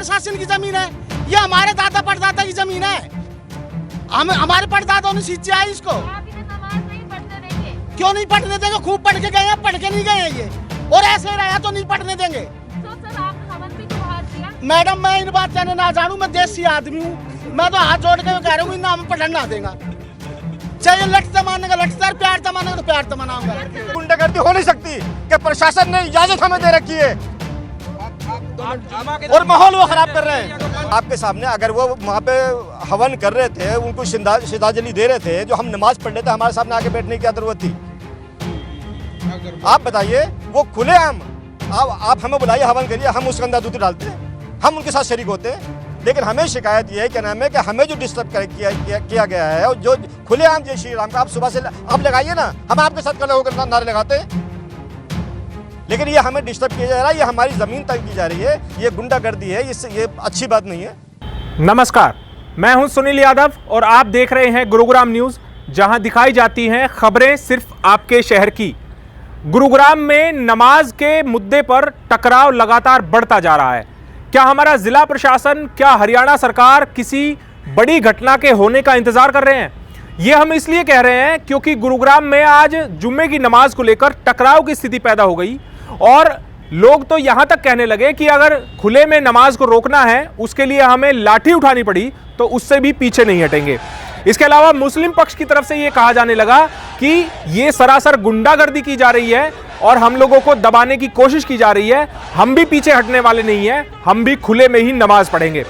प्रशासन की जमीन है, ये हमारे दादा परदादा की जमीन है। हम हमारे परदादाओं ने सींचा है इसको। क्यों नहीं पढ़ने देंगे? खूब पढ़ के गए हैं, पढ़ के नहीं गए हैं ये, और ऐसे रहा तो नहीं पढ़ने देंगे। मैडम मैं इन बात कहने ना जानू, मैं देसी आदमी हूँ, मैं तो हाथ जोड़ के कह रहा हूँ नाम पढ़ने ना देगा। चाहिए लठ तमाने का लठदार, प्यार तमाने का तो प्यार तमानाऊंगा। गुंडागर्दी हो नहीं सकती कि प्रशासन ने इजाजत हमें दे रखी है और माहौल वो खराब कर रहे हैं। आपके सामने अगर वो वहाँ पे हवन कर रहे थे, उनको श्रद्धांजलि दे रहे थे, जो हम नमाज पढ़ रहे थे, हमारे सामने आके बैठने की क्या जरूरत थी? आप बताइए, वो खुले हम आप हमें बुलाइए, हवन करिए, हम उसके अंदर दूध डालते हैं, हम उनके साथ शरीक होते हैं। लेकिन हमें शिकायत ये है, क्या नाम है, कि हमें जो डिस्टर्ब किया गया है, और जो खुलेआम जय श्री राम का आप सुबह से आप लगाइए ना, हम आपके साथ खड़े होकर नारे लगाते हैं, लेकिन ये हमें डिस्टर्ब किया जा रहा है, ये हमारी जमीन तक की जा रही है, ये गुंडागर्दी है, ये अच्छी बात नहीं है। नमस्कार, मैं हूं सुनील यादव और आप देख रहे हैं गुरुग्राम न्यूज, जहां दिखाई जाती हैं खबरें सिर्फ आपके शहर की। गुरुग्राम में नमाज के मुद्दे पर टकराव लगातार बढ़ता जा रहा है। क्या हमारा जिला प्रशासन, क्या हरियाणा सरकार किसी बड़ी घटना के होने का इंतजार कर रहे हैं? ये हम इसलिए कह रहे हैं क्योंकि गुरुग्राम में आज जुम्मे की नमाज को लेकर टकराव की स्थिति पैदा हो गई और लोग तो यहां तक कहने लगे कि अगर खुले में नमाज को रोकना है, उसके लिए हमें लाठी उठानी पड़ी तो उससे भी पीछे नहीं हटेंगे। इसके अलावा मुस्लिम पक्ष की तरफ से यह कहा जाने लगा कि यह सरासर गुंडागर्दी की जा रही है और हम लोगों को दबाने की कोशिश की जा रही है। हम भी पीछे हटने वाले नहीं हैं, हम भी खुले में ही नमाज पढ़ेंगे।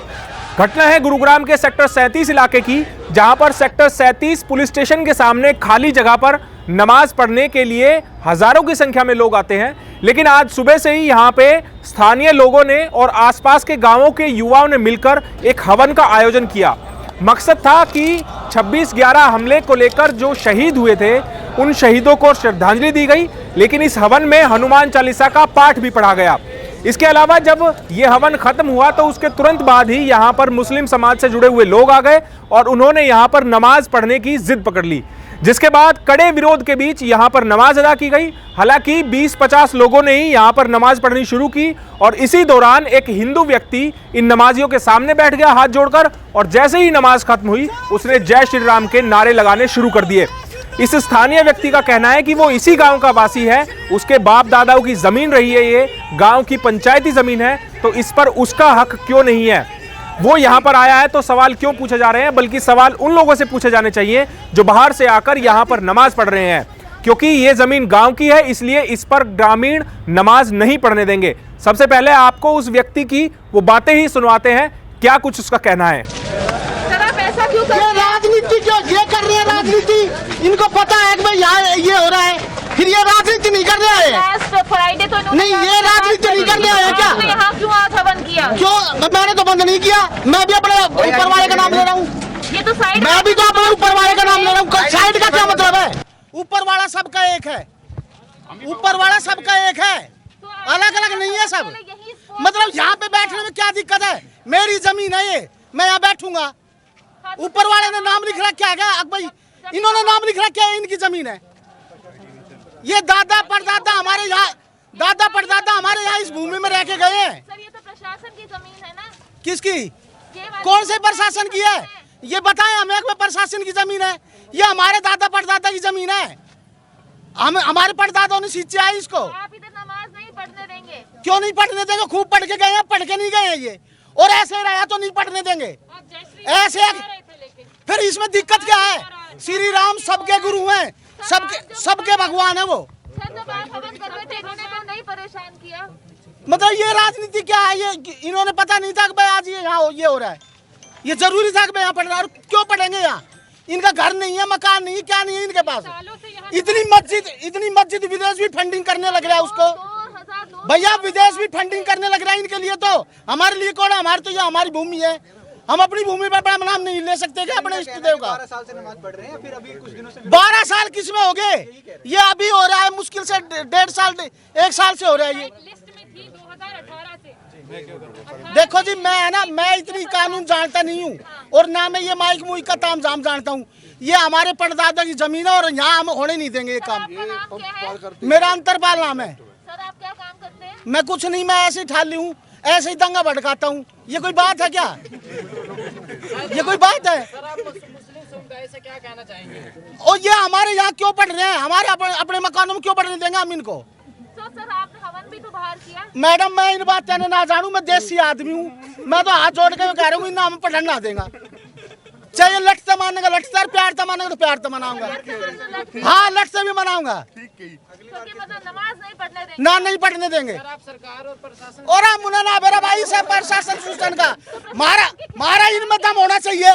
घटना है गुरुग्राम के सेक्टर 37 इलाके की, जहां पर सेक्टर 37 पुलिस स्टेशन के सामने खाली जगह पर नमाज पढ़ने के लिए हजारों की संख्या में लोग आते हैं। लेकिन आज सुबह से ही यहां पे स्थानीय लोगों ने और आसपास के गांवों के युवाओं ने मिलकर एक हवन का आयोजन किया। मकसद था कि 26/11 हमले को लेकर जो शहीद हुए थे, उन शहीदों को श्रद्धांजलि दी गई, लेकिन इस हवन में हनुमान चालीसा का पाठ भी पढ़ा गया। इसके अलावा जब यह हवन खत्म हुआ तो उसके तुरंत बाद ही यहां पर मुस्लिम समाज से जुड़े हुए लोग आ गए और उन्होंने यहां पर नमाज पढ़ने की जिद पकड़ ली, जिसके बाद कड़े विरोध के बीच यहां पर नमाज अदा की गई। हालांकि 20-50 लोगों ने ही यहां पर नमाज पढ़नी शुरू की और इसी दौरान एक हिंदू व्यक्ति इन नमाजियों के सामने बैठ गया हाथ जोड़कर, और जैसे ही नमाज खत्म हुई उसने जय श्री राम के नारे लगाने शुरू कर दिए। इस स्थानीय व्यक्ति का कहना है कि वो इसी गांव का वासी है, उसके बाप दादाओं की जमीन रही है, ये गांव की पंचायती जमीन है, तो इस पर उसका हक क्यों नहीं है? वो यहां पर आया है तो सवाल क्यों पूछे जा रहे हैं, बल्कि सवाल उन लोगों से पूछे जाने चाहिए जो बाहर से आकर यहां पर नमाज पढ़ रहे हैं, क्योंकि ये जमीन गांव की है, इसलिए इस पर ग्रामीण नमाज नहीं पढ़ने देंगे। सबसे पहले आपको उस व्यक्ति की वो बातें ही सुनवाते हैं, क्या कुछ उसका कहना है। ऐसा क्यों कर राजनीति क्यों ये कर रहे हैं? राजनीति इनको पता है कि भाई यहाँ ये हो रहा है, फिर ये राजनीति नहीं कर रहे हैं। फ्राइडे तो नहीं, ये राजनीति नहीं कर रहे हैं क्या? यहाँ क्यों आज हवन किया? क्यों? मैंने तो बंद नहीं किया, मैं भी अपने ऊपर वाले का नाम ले रहा हूँ। ये तो साइड, मैं भी तो अपने ऊपर वाले का नाम ले रहा हूँ। साइड का क्या मतलब है? ऊपर वाला सबका एक है, ऊपर वाला सबका एक है, अलग अलग नहीं है सब। मतलब यहाँ पे बैठने में क्या दिक्कत है? मेरी जमीन है ये, मैं यहाँ बैठूंगा। ऊपर वाले ने नाम लिख रखा है क्या? भाई इन्होंने नाम लिख रखा है, इनकी जमीन है। ये दादा परदादा हमारे यहाँ, दादा परदादा हमारे यहाँ इस भूमि में रह के गए हैं। सर ये तो प्रशासन की जमीन है ना। किसकी? कौन से प्रशासन की है? ये बताएं हमें कि प्रशासन की जमीन है। ये हमारे दादा परदादा की जमीन है, हम हमारे परदादाओं ने सींचा है इसको। आप इधर नमाज नहीं पढ़ने देंगे? क्यों नहीं पढ़ने देंगे? खूब पढ़ के गए हैं, पढ़ के नहीं गए हैं ये, और ऐसे रहा तो नहीं पढ़ने देंगे। ऐसे फिर इसमें दिक्कत क्या है? श्री राम सबके गुरु हैं, सबके भगवान है वो। सर जब आप हवन कर रहे थे इन्होंने तो नहीं परेशान किया? मतलब ये राजनीति क्या है? ये इन्होंने पता नहीं था कि भाई आज ये यहाँ ये हो रहा है, ये जरूरी था कि भाई यहाँ पढ़ रहा है। और क्यों पढ़ेंगे यहाँ? इनका घर नहीं है, मकान नहीं है, क्या नहीं है इनके पास। इतनी मस्जिद विदेश भी फंडिंग करने लग रहा है उसको। भैया विदेश भी फंडिंग करने लग रहा है इनके लिए, तो हमारे लिए कौन है? हमारे तो ये हमारी भूमि है, हम अपनी भूमि पर अपना नाम नहीं ले सकते क्या अपने इष्ट देव का? 12 साल से नमाज पढ़ रहे हैं, फिर अभी कुछ दिनों से 12 साल किस में हो गए? ये अभी हो रहा है, मुश्किल से 1.5 साल 1 साल से हो रहा है ये। लिस्ट में थी 2018 से। देखो जी, मैं है ना, मैं इतनी कानून जानता नहीं हूँ और ना मैं ये माइक मुई का ताम झाम जानता हूँ। ये हमारे परदादा की जमीन है और यहाँ हम होने नहीं देंगे ये काम। मेरा अंतरपाल नाम है। सर आप क्या काम करते हैं? मैं कुछ नहीं, मैं ऐसे ही ठाली हूँ, ऐसे ही दंगा भड़काता हूँ। ये कोई बात है क्या? ये कोई बात है? मुस्लिम समुदाय से क्या कहना चाहेंगे? और ये हमारे यहाँ क्यों पढ़ रहे हैं? हमारे अपने मकानों में क्यों पढ़ने देंगे हम इनको? तो सर आपने हवन भी तो बाहर किया। मैडम मैं इन बात कहने ना जानूं, मैं देसी आदमी हूँ, मैं तो हाथ जोड़ के कह रहा हूँ इन हमें पढ़ने ना देगा। चाहिए लठ से मारने का लठ से, प्यार से मारने का तो प्यार से मनाऊंगा। हाँ लठ से भी मनाऊंगा। क्योंकि मतलब नमाज नहीं पढ़ने देंगे। ना नहीं पढ़ने देंगे। आप सरकार और प्रशासन और हम उन्हें ना मेरा भाई से प्रशासन सूचन का मारा इनमें दम होना चाहिए,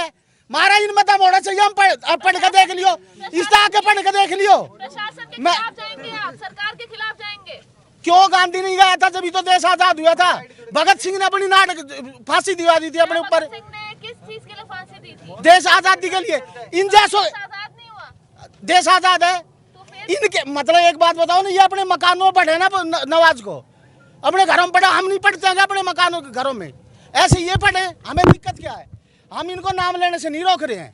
मारा इनमें दम होना चाहिए। हम पढ़ के देख लियो, इस आके पढ़ के देख लियो। प्रशासन के मैं- खिलाफ जाएंगे आप, सरकार के खिलाफ जाएंगे। क्यों गांधी नहीं गया था जब तो देश आजाद हुआ था? भगत सिंह ने अपनी फांसी दिवा दी थी अपने ऊपर, भगत सिंह ने किस चीज के लिए फांसी दी थी? देश आजादी के लिए। इन जैसो देश आजाद नहीं हुआ देश आजाद है तो फिर इनके। मतलब एक बात बताओ ना, ये अपने मकानों में पढ़े ना नवाज को, अपने घरों में पढ़े, हम नहीं पढ़ते हैं अपने मकानों के घरों में। ऐसे ये पढ़े, हमें दिक्कत क्या है? हम इनको नाम लेने से नहीं रोक रहे हैं,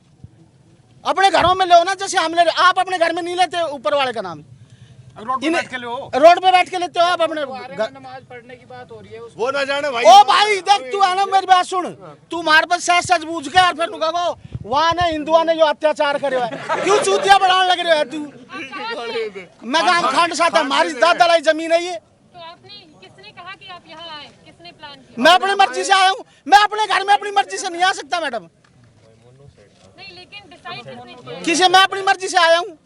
अपने घरों में लो ना, जैसे हम ले रहे। आप अपने घर में नहीं लेते ऊपर वाले का नाम, रोड पे बैठ के लेते हो आप अपने नमाज पढ़ने की बात हो रही है। वो ना जाने भाई। ओ भाई देख, तू है ना मेरी बात सुन, तू मार पर सच बूझ के और फिर नुका वहाँ ने हिंदुआ ने जो अत्याचार करे है, क्यों चूतिया बढ़ाने लग रहे है तू? मैं गाँव खंड सा था, हमारी दादा जमीन है ये। तो आपने किसने कहा कि आप यहाँ आए? किसने प्लान किया? मैं अपनी मर्जी से आया हूँ, मैं अपने घर में अपनी मर्जी से नहीं आ सकता मैडम। नहीं लेकिन डिसाइड किसने किया? किसे? मैं अपनी मर्जी से आया हूँ,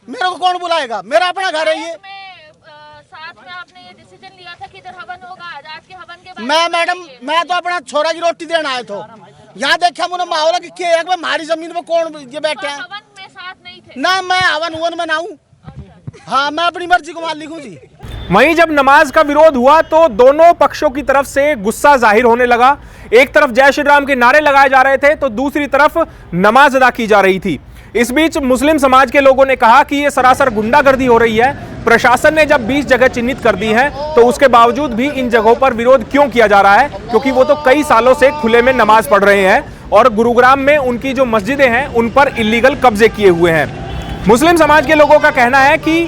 मेरे को कौन बुलाएगा? मेरा अपना घर है ये। साथ में आपने ये डिसीजन लिया था कि इधर हवन होगा आज के हवन के बाद मैं मैडम, मैं तो अपना छोरा की रोटी देने आया था, यहाँ देखा मुझे माहौल कि क्या है, हमारी जमीन पे कौन ये बैठे हैं? हवन में साथ नहीं थे ना मैं हवन हुवन में ना हूँ। हाँ मैं अपनी मर्जी को मान लिखूँ जी। वहीं जब नमाज का विरोध हुआ तो दोनों पक्षों की तरफ से गुस्सा जाहिर होने लगा। एक तरफ जय श्री राम के नारे लगाए जा रहे थे तो दूसरी तरफ नमाज अदा की जा रही थी। इस बीच मुस्लिम समाज के लोगों ने कहा कि यह सरासर गुंडागर्दी हो रही है। प्रशासन ने जब 20 जगह चिन्हित कर दी हैं तो उसके बावजूद भी इन जगहों पर विरोध क्यों किया जा रहा है? क्योंकि वो तो कई सालों से खुले में नमाज पढ़ रहे हैं और गुरुग्राम में उनकी जो मस्जिदें हैं उन पर इलीगल कब्जे किए हुए हैं। मुस्लिम समाज के लोगों का कहना है कि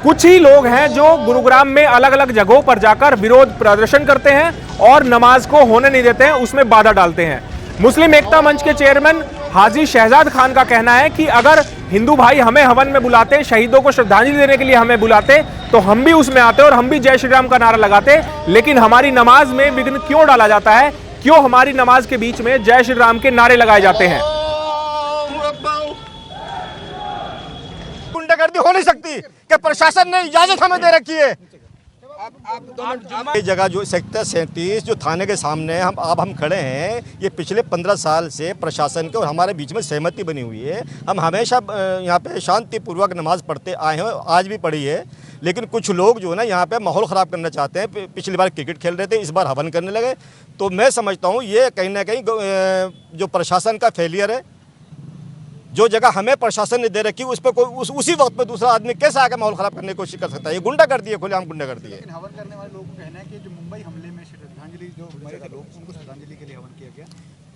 कुछ ही लोग हैं जो गुरुग्राम में अलग अलग जगहों पर जाकर विरोध प्रदर्शन करते हैं और नमाज को होने नहीं देते हैं, उसमें बाधा डालते हैं। मुस्लिम एकता मंच के चेयरमैन हाजी शहजाद खान का कहना है कि अगर हिंदू भाई हमें हवन में बुलाते, शहीदों को श्रद्धांजलि देने के लिए हमें बुलाते तो हम भी उसमें आते और हम भी जय श्री राम का नारा लगाते, लेकिन हमारी नमाज में विघ्न क्यों डाला जाता है? क्यों हमारी नमाज के बीच में जय श्री राम के नारे लगाए जाते हैं? गुंडागर्दी हो नहीं सकती कि प्रशासन ने इजाजत हमें दे रखी है। ये जगह जो सेक्टर 37 जो थाने के सामने हम खड़े हैं, ये पिछले 15 साल से प्रशासन के और हमारे बीच में सहमति बनी हुई है। हम हमेशा यहाँ पे शांतिपूर्वक नमाज पढ़ते आए हैं, आज भी पढ़ी है। लेकिन कुछ लोग जो है ना यहाँ पे माहौल ख़राब करना चाहते हैं। पिछली बार क्रिकेट खेल रहे थे, इस बार हवन करने लगे। तो मैं समझता हूँ ये कहीं ना कहीं जो प्रशासन का फेलियर है। जो जगह हमें प्रशासन ने दे रखी उस पर कोई उसी वक्त पे दूसरा आदमी कैसे आकर माहौल ख़राब करने की कोशिश कर सकता है? ये गुंडागर्दी है, खुलेआम गुंडागर्दी है। लेकिन हवन करने वाले लोगों का कहना है कि जो मुंबई हमले में श्रद्धांजलि जो मरे थे लोग, उनको श्रद्धांजलि के लिए हवन किया गया,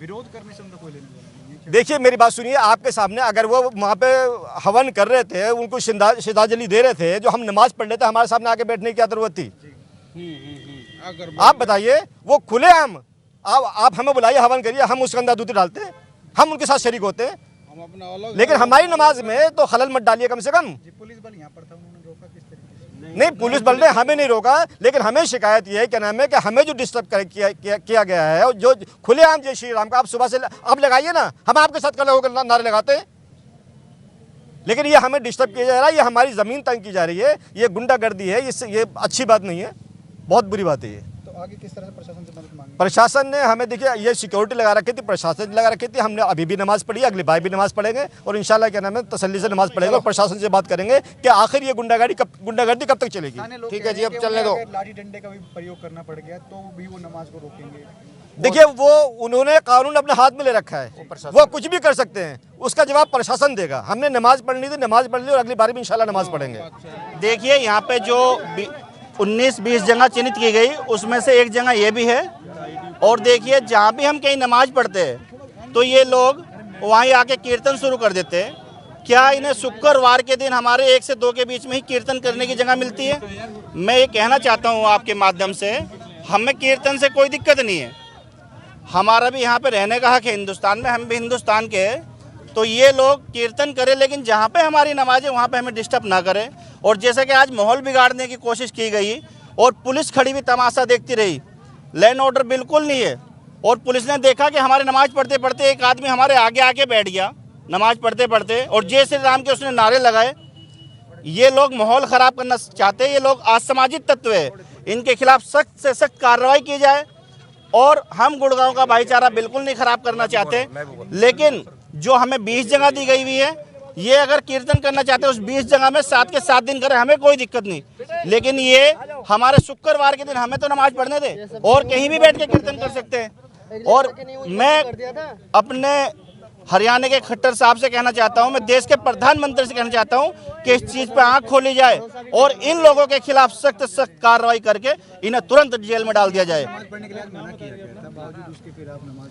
विरोध करने से उनका कोई लेना देना नहीं है। देखिए मेरी बात सुनिए, आपके सामने अगर वो वहाँ पे हवन कर रहे थे, उनको श्रद्धांजलि दे रहे थे, जो हम नमाज पढ़ रहे थे, हमारे सामने आके बैठने की क्या जरूरत थी? आप बताइए, वो खुलेआम आप हमें बुलाइए, हवन करिए, हम उसके अंदर दूध डालते हैं, हम उनके साथ शरीक होते हैं। लेकिन हमारी नमाज में तो खलल मत डालिए कम से कम। पुलिस बल यहाँ पर था, उन्होंने रोका किस तरीके से? नहीं, पुलिस बल ने हमें नहीं रोका, लेकिन हमें शिकायत ये है, क्या नाम है, कि हमें जो डिस्टर्ब किया गया है, जो खुलेआम जय श्री राम का आप सुबह से आप लगाइए ना, हम आपके साथ कल होकर नारे लगाते हैं। लेकिन ये हमें डिस्टर्ब किया जा रहा है, ये हमारी ज़मीन तंग की जा रही है, ये गुंडागर्दी है, इससे ये अच्छी बात नहीं है, बहुत बुरी बात है ये। तो आगे किस तरह से प्रशासन से मदद मांगी? प्रशासन ने हमें, देखिए ये सिक्योरिटी लगा रखी थी, प्रशासन ने लगा रखी थी। हमने अभी भी नमाज पढ़ी, अगली बार भी नमाज पढ़ेंगे और इंशाल्लाह क्या नाम है तसल्ली से नमाज पढ़ेंगे और प्रशासन से बात करेंगे कि आखिर ये गुंडागर्दी कब तक चलेगी। ठीक है जी, अब चलने दो। लाठी डंडे का भी प्रयोग करना पड़ गया तो भी वो नमाज को रोकेंगे? देखिए वो उन्होंने कानून अपने हाथ में ले रखा है, वो कुछ भी कर सकते हैं, उसका जवाब प्रशासन देगा। हमने नमाज पढ़नी थी, नमाज पढ़ ली और अगली बार भी इंशाल्लाह नमाज पढ़ेंगे। देखिए यहाँ पे जो 19-20 जगह चिन्हित की गई, उसमें से एक जगह ये भी है। और देखिए जहाँ भी हम कहीं नमाज पढ़ते हैं तो ये लोग वहीं आके कीर्तन शुरू कर देते हैं। क्या इन्हें शुक्रवार के दिन हमारे 1 से 2 के बीच में ही कीर्तन करने की जगह मिलती है? मैं ये कहना चाहता हूँ आपके माध्यम से, हमें कीर्तन से कोई दिक्कत नहीं है, हमारा भी यहाँ पे रहने का हक है हिंदुस्तान में, हम भी हिंदुस्तान के हैं। तो ये लोग कीर्तन करें, लेकिन जहाँ पे हमारी नमाज है वहाँ पे हमें डिस्टर्ब ना करें। और जैसे कि आज माहौल बिगाड़ने की कोशिश की गई और पुलिस खड़ी भी तमाशा देखती रही, लैंड ऑर्डर बिल्कुल नहीं है। और पुलिस ने देखा कि हमारे नमाज पढ़ते पढ़ते एक आदमी हमारे आगे आके बैठ गया नमाज पढ़ते पढ़ते, और जय श्री राम के उसने नारे लगाए। ये लोग माहौल ख़राब करना चाहते हैं, ये लोग असामाजिक तत्व है, इनके खिलाफ सख्त से सख्त कार्रवाई की जाए। और हम गुड़गांव का भाईचारा बिल्कुल नहीं ख़राब करना चाहते, लेकिन जो हमें 20 जगह दी गई हुई है, ये अगर कीर्तन करना चाहते हैं उस 20 जगह में 7 के 7 दिन करें, हमें कोई दिक्कत नहीं। लेकिन ये हमारे शुक्रवार के दिन हमें तो नमाज पढ़ने दे, और कहीं भी बैठ के कीर्तन कर सकते हैं। और मैं अपने हरियाणा के खट्टर साहब से कहना चाहता हूं, मैं देश के प्रधानमंत्री से कहना चाहता हूं कि इस चीज़ पे आंख खोली जाए और इन लोगों के खिलाफ सख्त सख्त कार्रवाई करके इन्हें तुरंत जेल में डाल दिया जाए।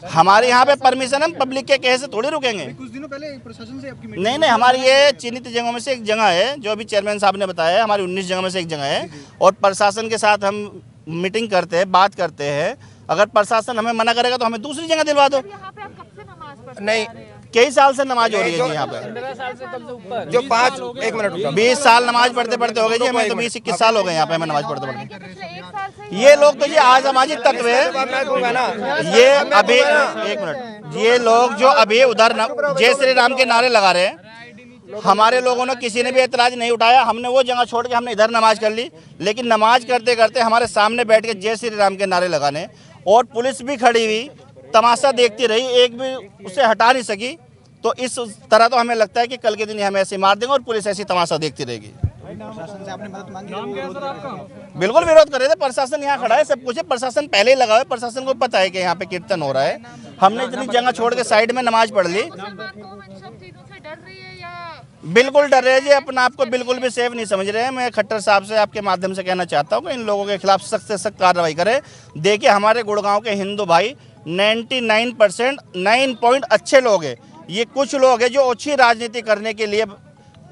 हमारे यहाँ पे परमिशन, हम पब्लिक के कहे से थोड़ी रुकेंगे। कुछ दिनों पहले प्रशासन से आपकी नहीं, हमारी ये चिन्हित जगहों में से एक जगह है, जो अभी चेयरमैन साहब ने बताया है, हमारी 19 जगह में से एक जगह है। और प्रशासन के साथ हम मीटिंग करते हैं, बात करते हैं। अगर प्रशासन हमें मना करेगा तो हमें दूसरी जगह दिलवा दो। यहाँ पे आप कब से नमाज पढ़ते नहीं, आ रहे हैं? कई साल से नमाज हो रही है जी यहाँ पे। 15 साल से कम से ऊपर। जो 5 1 मिनट रुको। 20 साल नमाज पढ़ते पढ़ते हो गए जी, हमें तो 20-21 साल हो गए यहाँ पे हमें नमाज पढ़ते पढ़ते। पिछले 1 साल से ये लोग तो ये असामाजिक तत्व है। मैं दूंगा ना, ये अभी 1 मिनट, ये लोग जो अभी उधर जय श्री राम के नारे लगा रहे हैं, हमारे लोगों ने किसी ने भी एतराज नहीं उठाया। हमने वो जगह छोड़ के हमने इधर नमाज कर ली, लेकिन नमाज करते करते हमारे सामने बैठ के जय श्री राम के नारे लगाने, और पुलिस भी खड़ी हुई तमाशा देखती रही, एक भी उसे हटा नहीं सकी। तो इस तरह तो हमें लगता है कि कल के दिन हमें ऐसे मार देंगे और पुलिस ऐसी तमाशा देखती रहेगी। प्रशासन से आपने मदद मांगी? बिल्कुल विरोध कर रहे थे। प्रशासन यहाँ खड़ा है, सब कुछ है, प्रशासन पहले ही लगा है। प्रशासन को पता है कि यहाँ पे कीर्तन हो रहा है। हमने इतनी जगह छोड़ के साइड में नमाज पढ़ ली। सब चीजों से डर रही है या बिल्कुल डर रहे हैं जी, अपने आप को बिल्कुल भी सेफ नहीं समझ रहे हैं। मैं खट्टर साहब से आपके माध्यम से कहना चाहता हूँ कि इन लोगों के खिलाफ सख्त से सख्त कार्रवाई करें। देखिए, हमारे गुड़गांव के हिंदू भाई 99% 9 पॉइंट अच्छे लोग हैं। ये कुछ लोग हैं जो अच्छी राजनीति करने के लिए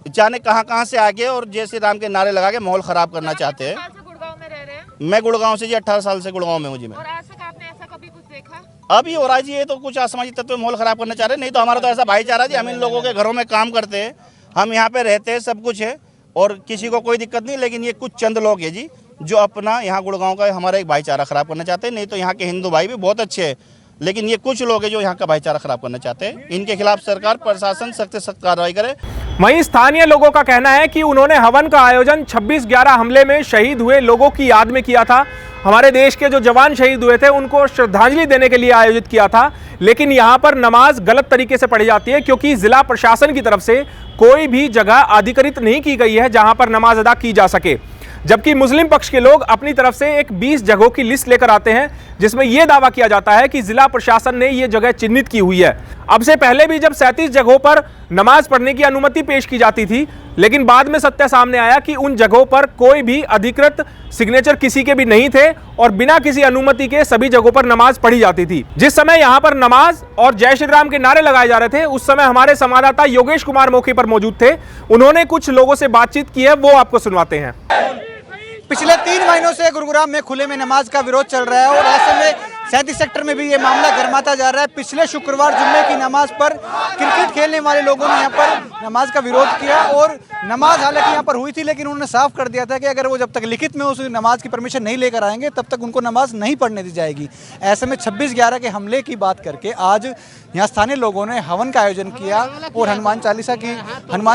जाने कहाँ से आगे और जय श्री राम के नारे लगा के माहौल ख़राब करना चाहते हैं। साल से गुड़गांव में रह रहे हैं मैं गुड़गांव से जी 18 साल से गुड़गांव में हूँ जी मैं। और आज तक आपने ऐसा कभी कुछ देखा? अभी हो रहा है जी, ये तो कुछ असामाजिक तत्व माहौल ख़राब करना चाह रहे हैं। नहीं तो हमारा तो ऐसा भाईचारा जी, हम इन लोगों के घरों में काम करते हैं, हम यहाँ पे रहते हैं, सब कुछ है और किसी को कोई दिक्कत नहीं। लेकिन ये कुछ चंद लोग हैं जी जो अपना यहाँ गुड़गांव का हमारा एक भाईचारा ख़राब करना चाहते हैं। नहीं तो यहाँ के हिंदू भाई भी बहुत अच्छे हैं, लेकिन ये कुछ लोग हैं जो यहाँ का भाईचारा ख़राब करना चाहते हैं। इनके खिलाफ सरकार, प्रशासन सख्त से सख्त कार्रवाई करे। वहीं स्थानीय लोगों का कहना है कि उन्होंने हवन का आयोजन 26/11 हमले में शहीद हुए लोगों की याद में किया था। हमारे देश के जो जवान शहीद हुए थे उनको श्रद्धांजलि देने के लिए आयोजित किया था। लेकिन यहां पर नमाज गलत तरीके से पढ़ी जाती है, क्योंकि जिला प्रशासन की तरफ से कोई भी जगह अधिकृत नहीं की गई है जहां पर नमाज अदा की जा सके। जबकि मुस्लिम पक्ष के लोग अपनी तरफ से एक 20 जगहों की लिस्ट लेकर आते हैं, जिसमें यह दावा किया जाता है कि जिला प्रशासन ने यह जगह चिन्हित की हुई है। अब से पहले भी जब 37 जगहों पर नमाज पढ़ने की अनुमति पेश की जाती थी, लेकिन बाद में सत्य सामने आया कि उन जगहों पर कोई भी अधिकृत सिग्नेचर किसी के भी नहीं थे और बिना किसी अनुमति के सभी जगहों पर नमाज पढ़ी जाती थी। जिस समय यहां पर नमाज और जय श्री राम के नारे लगाए जा रहे थे, उस समय हमारे संवाददाता योगेश कुमार मौके पर मौजूद थे। उन्होंने कुछ लोगों से बातचीत की है, वो आपको सुनवाते हैं। पिछले 3 महीनों से गुरुग्राम में खुले में नमाज का विरोध चल रहा है और ऐसे में 37 सेक्टर में भी ये मामला गर्माता जा रहा है। पिछले शुक्रवार जुम्मे की नमाज पर क्रिकेट खेलने वाले लोगों ने यहाँ पर नमाज का विरोध किया और नमाज हालांकि यहाँ पर हुई थी, लेकिन उन्होंने साफ कर दिया था कि अगर वो जब तक लिखित में उस नमाज की परमिशन नहीं लेकर आएंगे तब तक उनको नमाज नहीं पढ़ने दी जाएगी। ऐसे में 26/11 के हमले की बात करके आज यहाँ स्थानीय लोगों ने हवन का आयोजन किया और हनुमान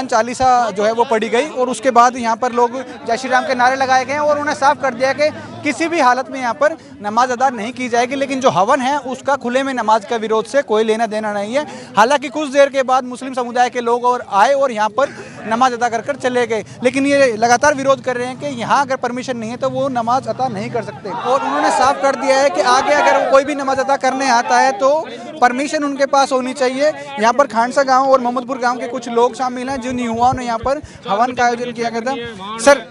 चालीसा जो है वो पढ़ी गई और उसके बाद यहाँ पर लोग जय श्री राम के नारे लगाए गए और उन्हें साफ कर दिया कि किसी भी हालत में यहाँ पर नमाज अदा नहीं की जाएगी। लेकिन जो हवन है उसका खुले में नमाज का विरोध से कोई लेना देना नहीं है। हालांकि कुछ देर के बाद मुस्लिम समुदाय के लोग और आए और यहाँ पर नमाज अदा कर चले गए, लेकिन ये लगातार विरोध कर रहे हैं कि यहाँ अगर परमिशन नहीं है तो वो नमाज अदा नहीं कर सकते। और उन्होंने साफ कर दिया है कि आगे अगर कोई भी नमाज अदा करने आता है तो परमिशन उनके पास होनी चाहिए। यहाँ पर खानसा गाँव और मोहम्मदपुर गाँव के कुछ लोग शामिल हैं जिन युवाओं ने यहाँ पर हवन का आयोजन किया गया था। सर,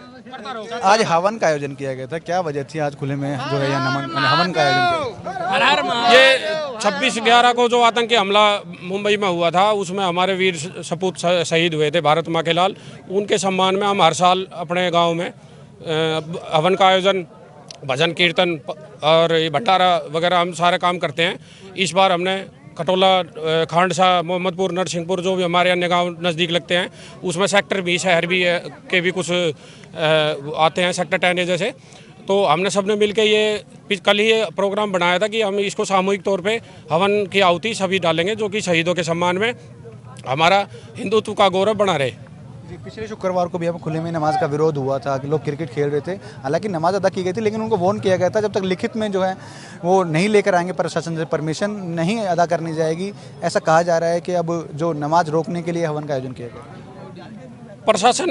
आज हवन का आयोजन किया गया था, क्या वजह थी आज खुले में जो है यहाँ हवन का आयोजन किया? ये 26/11 को जो आतंकी हमला मुंबई में हुआ था उसमें हमारे वीर सपूत शहीद हुए थे भारत माँ के लाल। उनके सम्मान में हम हर साल अपने गांव में हवन का आयोजन भजन कीर्तन और ये भंडारा वगैरह हम सारे काम करते हैं। इस बार हमने कटोला, खांडसा, मोहम्मदपुर, नरसिंहपुर जो भी हमारे अन्य गांव नज़दीक लगते हैं उसमें सेक्टर 20 शहर भी के भी कुछ आते हैं, सेक्टर 10 जैसे। तो हमने सबने मिलकर ये कल ही ये प्रोग्राम बनाया था कि हम इसको सामूहिक तौर पे हवन की आहुति सभी डालेंगे, जो कि शहीदों के सम्मान में हमारा हिंदुत्व का गौरव बना रहे। जी, पिछले शुक्रवार को भी यहाँ खुले में नमाज का विरोध हुआ था कि लोग क्रिकेट खेल रहे थे। हालांकि नमाज अदा की गई थी, लेकिन उनको वार्न किया गया था जब तक लिखित में जो है वो नहीं लेकर आएंगे प्रशासन से परमिशन नहीं अदा करनी जाएगी। ऐसा कहा जा रहा है कि अब जो नमाज रोकने के लिए हवन का आयोजन किया गया। प्रशासन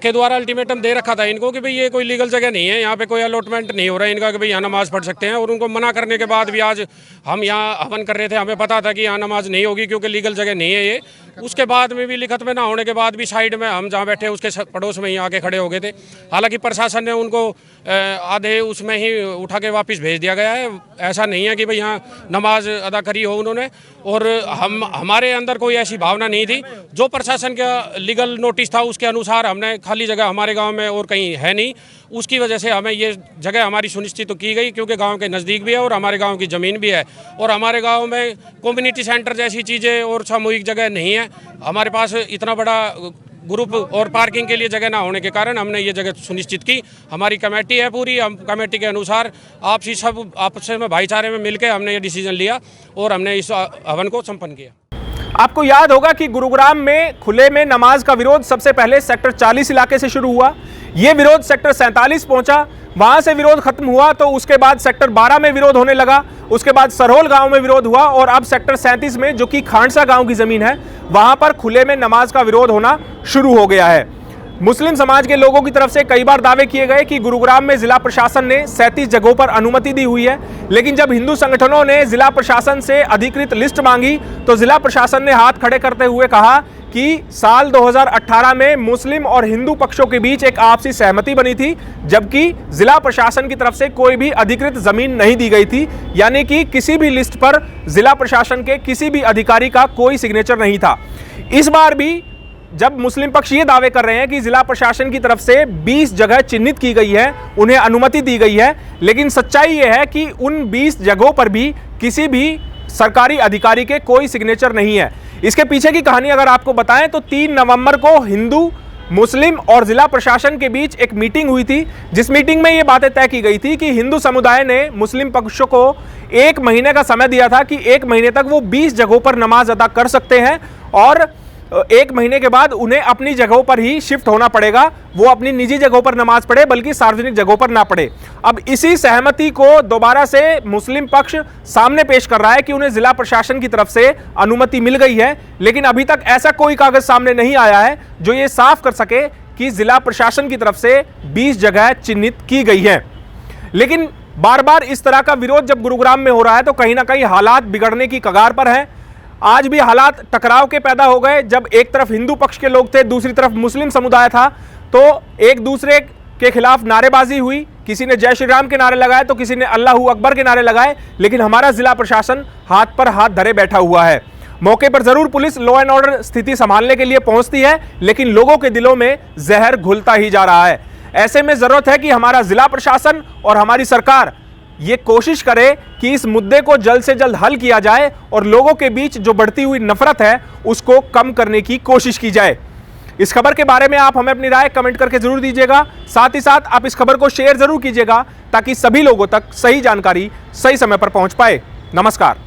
के द्वारा अल्टीमेटम दे रखा था इनको कि भाई ये कोई लीगल जगह नहीं है, यहाँ पे कोई अलॉटमेंट नहीं हो रहा है इनका कि भाई यहाँ नमाज पढ़ सकते हैं। और उनको मना करने के बाद भी आज हम यहाँ हवन कर रहे थे, हमें पता था कि यहाँ नमाज नहीं होगी क्योंकि लीगल जगह नहीं है ये। उसके बाद में भी लिखत में ना होने के बाद भी साइड में हम जहाँ बैठे उसके पड़ोस में ही आके खड़े हो गए थे। हालांकि प्रशासन ने उनको आधे उसमें ही उठा के वापस भेज दिया गया है। ऐसा नहीं है कि भाई यहाँ नमाज अदा करी हो उन्होंने, और हमारे अंदर कोई ऐसी भावना नहीं थी। जो प्रशासन का लीगल नोटिस था उसके अनुसार हमने खाली जगह हमारे गांव में और कहीं है नहीं, उसकी वजह से हमें ये जगह हमारी सुनिश्चित तो की गई क्योंकि गांव के नज़दीक भी है और हमारे गांव की ज़मीन भी है। और हमारे गांव में कम्युनिटी सेंटर जैसी चीज़ें और सामूहिक जगह नहीं है। हमारे पास इतना बड़ा ग्रुप और पार्किंग के लिए जगह ना होने के कारण हमने ये जगह सुनिश्चित की। हमारी कमेटी है पूरी, हम कमेटी के अनुसार आपसी सब आपस में भाईचारे में मिलकर हमने ये डिसीजन लिया और हमने इस हवन को संपन्न किया। आपको याद होगा कि गुरुग्राम में खुले में नमाज का विरोध सबसे पहले सेक्टर 40 इलाके से शुरू हुआ। यह विरोध सेक्टर 47 पहुंचा, वहां से विरोध खत्म हुआ तो उसके बाद सेक्टर 12 में विरोध होने लगा, उसके बाद सरहोल गांव में विरोध हुआ और अब सेक्टर 37 में, जो कि खांडसा गांव की जमीन है, वहां पर खुले में नमाज का विरोध होना शुरू हो गया है। मुस्लिम समाज के लोगों की तरफ से कई बार दावे किए गए कि गुरुग्राम में जिला प्रशासन ने 37 जगहों पर अनुमति दी हुई है, लेकिन जब हिंदू संगठनों ने जिला प्रशासन से अधिकृत लिस्ट मांगी तो जिला प्रशासन ने हाथ खड़े करते हुए कहा कि साल 2018 में मुस्लिम और हिंदू पक्षों के बीच एक आपसी सहमति बनी थी, जबकि जिला प्रशासन की तरफ से कोई भी अधिकृत जमीन नहीं दी गई थी। यानी कि किसी भी लिस्ट पर जिला प्रशासन के किसी भी अधिकारी का कोई सिग्नेचर नहीं था। इस बार भी जब मुस्लिम पक्ष ये दावे कर रहे हैं कि जिला प्रशासन की तरफ से 20 जगह चिन्हित की गई है, उन्हें अनुमति दी गई है, लेकिन सच्चाई ये है कि उन 20 जगहों पर भी किसी भी सरकारी अधिकारी के कोई सिग्नेचर नहीं है। इसके पीछे की कहानी अगर आपको बताएं तो 3 नवंबर को हिंदू, मुस्लिम और जिला प्रशासन के बीच एक मीटिंग हुई थी, जिस मीटिंग में ये बातें तय की गई थी कि हिंदू समुदाय ने मुस्लिम पक्षों को 1 महीने का समय दिया था कि 1 महीने तक वो 20 जगहों पर नमाज अदा कर सकते हैं और 1 महीने के बाद उन्हें अपनी जगहों पर ही शिफ्ट होना पड़ेगा। वो अपनी निजी जगहों पर नमाज पढ़े, बल्कि सार्वजनिक जगहों पर ना पढ़े। अब इसी सहमति को दोबारा से मुस्लिम पक्ष सामने पेश कर रहा है कि उन्हें जिला प्रशासन की तरफ से अनुमति मिल गई है, लेकिन अभी तक ऐसा कोई कागज सामने नहीं आया है जो ये साफ कर सके कि जिला प्रशासन की तरफ से 20 जगह चिन्हित की गई है। लेकिन बार बार इस तरह का विरोध जब गुरुग्राम में हो रहा है तो कहीं ना कहीं हालात बिगड़ने की कगार पर है। आज भी हालात टकराव के पैदा हो गए। जब एक तरफ हिंदू पक्ष के लोग थे, दूसरी तरफ मुस्लिम समुदाय था, तो एक दूसरे के खिलाफ नारेबाजी हुई। किसी ने जय श्री राम के नारे लगाए तो किसी ने अल्लाहू अकबर के नारे लगाए, लेकिन हमारा जिला प्रशासन हाथ पर हाथ धरे बैठा हुआ है। मौके पर जरूर पुलिस लॉ एंड ऑर्डर स्थिति संभालने के लिए पहुंचती है, लेकिन लोगों के दिलों में जहर घुलता ही जा रहा है। ऐसे में जरूरत है कि हमारा जिला प्रशासन और हमारी सरकार ये कोशिश करे कि इस मुद्दे को जल्द से जल्द हल किया जाए और लोगों के बीच जो बढ़ती हुई नफरत है उसको कम करने की कोशिश की जाए। इस खबर के बारे में आप हमें अपनी राय कमेंट करके जरूर दीजिएगा। साथ ही साथ आप इस खबर को शेयर जरूर कीजिएगा ताकि सभी लोगों तक सही जानकारी सही समय पर पहुंच पाए। नमस्कार।